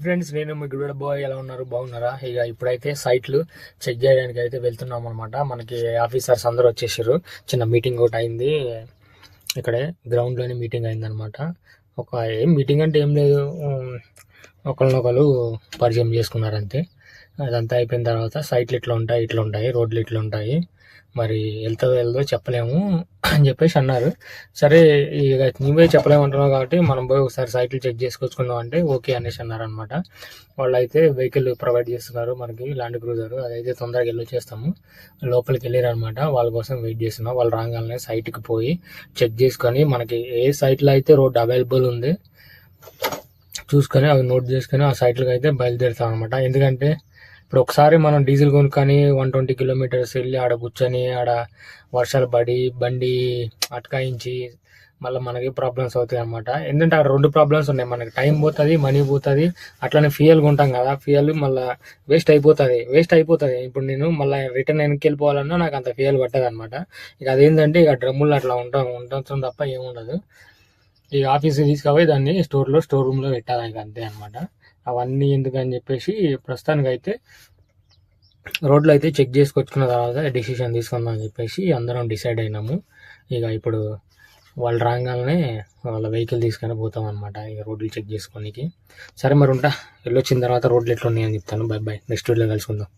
Friends, నేను మీ good bye. ఎలా ఉన్నారు? బాగున్నారా? ఇక ఇప్పుడైతే సైట్లు చెక్ చేయడానికి అయితే వెళ్తున్నాం అనమాట. మనకి ఆఫీసర్స్ అందరూ వచ్చేసారు. చిన్న మీటింగ్ ఒకటి అయింది ఇక్కడే గ్రౌండ్లోనే మీటింగ్ అయిందనమాట. ఏం మీటింగ్ అంటే ఏం లేదు, ఒకరినొకరు పరిచయం చేసుకున్నారు అంతే. అదంతా అయిపోయిన తర్వాత సైట్లు ఇట్లా ఉంటాయి, రోడ్లు ఇట్లా ఉంటాయి, మరి వెళ్తుందో చెప్పలేము అని చెప్పేసి అన్నారు. సరే, ఇక నువ్వే చెప్పలేమంటున్నావు కాబట్టి మనం పోయి ఒకసారి సైట్లు చెక్ చేసుకొచ్చుకుందాం అంటే ఓకే అనేసి అన్నారు అనమాట. వాళ్ళు అయితే వెహికల్ ప్రొవైడ్ చేస్తున్నారు మనకి, ల్యాండ్ క్రూజర్. అదైతే తొందరగా వెళ్ళొచ్చేస్తాము. లోపలికి వెళ్ళారు అనమాట. వాళ్ళ కోసం వెయిట్ చేస్తున్నాం. వాళ్ళు రాగానే సైట్కి పోయి చెక్ చేసుకొని మనకి ఏ సైట్లో అయితే రోడ్ అవైలబుల్ ఉంది చూసుకొని అవి నోట్ చేసుకొని ఆ సైట్లకు అయితే బయలుదేరుతాం అనమాట. ఎందుకంటే ఇప్పుడు ఒకసారి మనం డీజిల్ కొనుక్కొని 120 కిలోమీటర్స్ వెళ్ళి ఆడ కూర్చొని ఆడ వర్షాలు పడి బండి అటకాయించి మళ్ళీ మనకి ప్రాబ్లమ్స్ అవుతాయి అనమాట. ఎందుకంటే అక్కడ 2 ప్రాబ్లమ్స్ ఉన్నాయి. మనకి టైం పోతుంది, మనీ పోతుంది, అట్లనే ఫ్యూయల్ కొంటాం కదా, ఫ్యూయల్ మళ్ళీ వేస్ట్ అయిపోతుంది. ఇప్పుడు నేను మళ్ళీ రిటర్న్ వెనక్కి వెళ్ళిపోవాలన్నా నాకు అంత ఫ్యూయల్ పట్టదు అనమాట. ఇక అదేంటంటే ఇక డ్రమ్ములు అట్లా ఉంటుంది తప్ప ఏముండదు. ఈ ఆఫీస్కి తీసుకుపోయి దాన్ని స్టోర్ రూమ్లో పెట్టాలి, ఇక అంతే అనమాట. అవన్నీ ఎందుకని చెప్పేసి ప్రస్తుతానికి అయితే రోడ్లు అయితే చెక్ చేసుకొచ్చుకున్న తర్వాత డెసిషన్ తీసుకుందాం అని చెప్పేసి అందరం డిసైడ్ అయినాము. ఇక ఇప్పుడు వాళ్ళు రాగానే వాళ్ళ వెహికల్ తీసుకొని పోతాం అనమాట, ఇక రోడ్లు చెక్ చేసుకోనికి. సరే మరి ఉంటా, వెళ్ళొచ్చిన తర్వాత రోడ్లు ఎట్లా ఉన్నాయని చెప్తాను. బై బై, నెక్స్ట్ వీడియోలో కలుసుకుందాం.